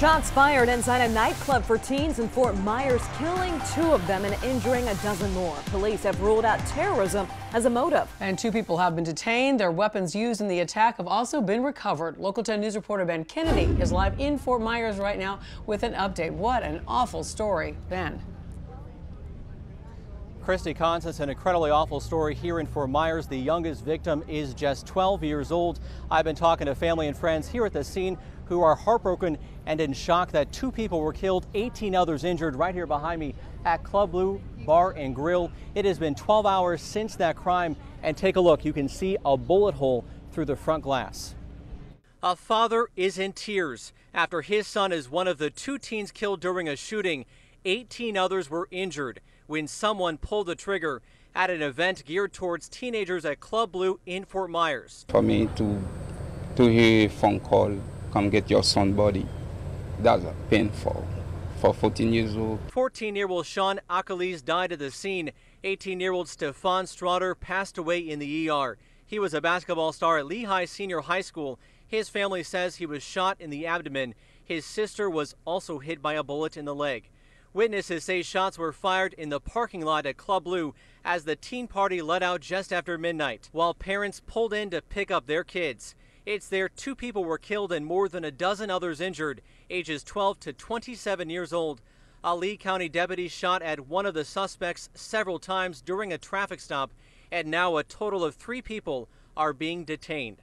Shots fired inside a nightclub for teens in Fort Myers, killing 2 of them and injuring a dozen more. Police have ruled out terrorism as a motive. And 2 people have been detained. Their weapons used in the attack have also been recovered. Local 10 News reporter Ben Kennedy is live in Fort Myers right now with an update. What an awful story, Ben. Christy Constance, an incredibly awful story here in Fort Myers. The youngest victim is just 12 years old. I've been talking to family and friends here at the scene who are heartbroken and in shock that 2 people were killed, 18 others injured right here behind me at Club Blue Bar and Grill. It has been 12 hours since that crime, and take a look. You can see a bullet hole through the front glass. A father is in tears after his son is one of the 2 teens killed during a shooting. 18 others were injured when someone pulled the trigger at an event geared towards teenagers at Club Blue in Fort Myers. For me to hear a phone call, come get your son's body, that's painful for 14 years old. 14-year-old Sean Achilles died at the scene. 18-year-old Stefan Strotter passed away in the ER. He was a basketball star at Lehigh Senior High School. His family says he was shot in the abdomen. His sister was also hit by a bullet in the leg. Witnesses say shots were fired in the parking lot at Club Blue as the teen party let out just after midnight, while parents pulled in to pick up their kids. It's there 2 people were killed and more than a dozen others injured, ages 12 to 27 years old. A Lee County deputy shot at one of the suspects several times during a traffic stop, and now a total of 3 people are being detained.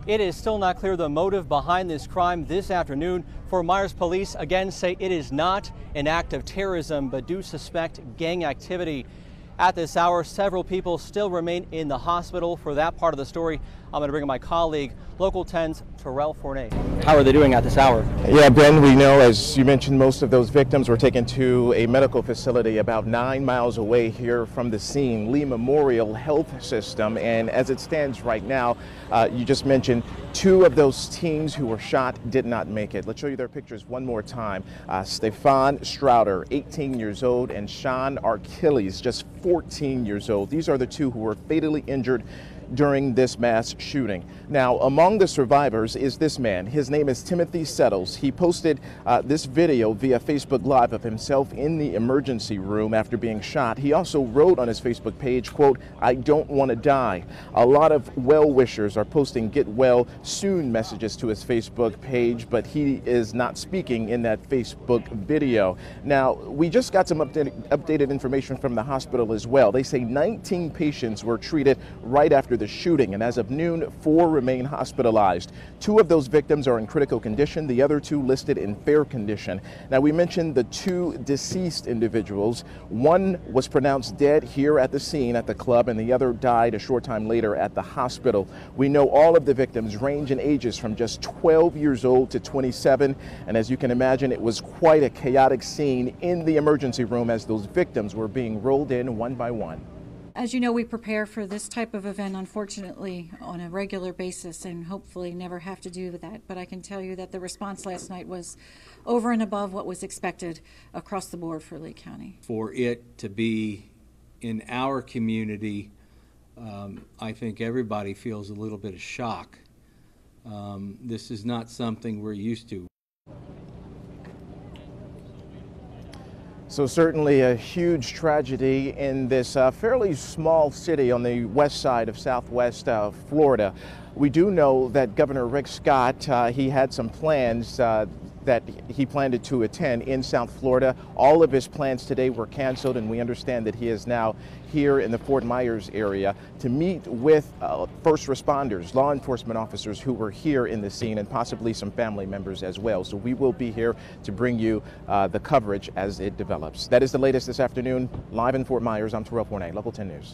It is still not clear the motive behind this crime this afternoon. Fort Myers police again say it is not an act of terrorism, but do suspect gang activity. At this hour, several people still remain in the hospital. For that part of the story, I'm going to bring in my colleague, Local 10's Terrell Fournay. How are they doing at this hour? Yeah, Ben, we know, as you mentioned, most of those victims were taken to a medical facility about 9 miles away here from the scene, Lee Memorial Health System. And as it stands right now, you just mentioned 2 of those teens who were shot did not make it. Let's show you their pictures one more time. Stefan Strotter, 18 years old, and Sean Achilles, just 14 years old. These are the 2 who were fatally injured during this mass shooting. Now, among the survivors is this man. His name is Timothy Settles. He posted this video via Facebook Live of himself in the emergency room after being shot. He also wrote on his Facebook page, quote, "I don't want to die." A lot of well-wishers are posting get well soon messages to his Facebook page, but he is not speaking in that Facebook video. Now, we just got some updated information from the hospital as well. They say 19 patients were treated right after the shooting, and as of noon, 4 remain hospitalized. 2 of those victims are in critical condition, the other 2 listed in fair condition. Now, we mentioned the 2 deceased individuals. One was pronounced dead here at the scene at the club, and the other died a short time later at the hospital. We know all of the victims range in ages from just 12 years old to 27, and as you can imagine, it was quite a chaotic scene in the emergency room as those victims were being rolled in one by one. As you know, we prepare for this type of event, unfortunately, on a regular basis and hopefully never have to do that. But I can tell you that the response last night was over and above what was expected across the board for Lee County. For it to be in our community, I think everybody feels a little bit of shock. This is not something we're used to. So certainly a huge tragedy in this fairly small city on the west side of Southwest Florida. We do know that Governor Rick Scott, he had some plans that he planned to attend in South Florida. All of his plans today were canceled, and we understand that he is now here in the Fort Myers area to meet with first responders, law enforcement officers who were here in the scene, and possibly some family members as well. So we will be here to bring you the coverage as it develops. That is the latest this afternoon. Live in Fort Myers, I'm Terrell Fournay, Local 10 News.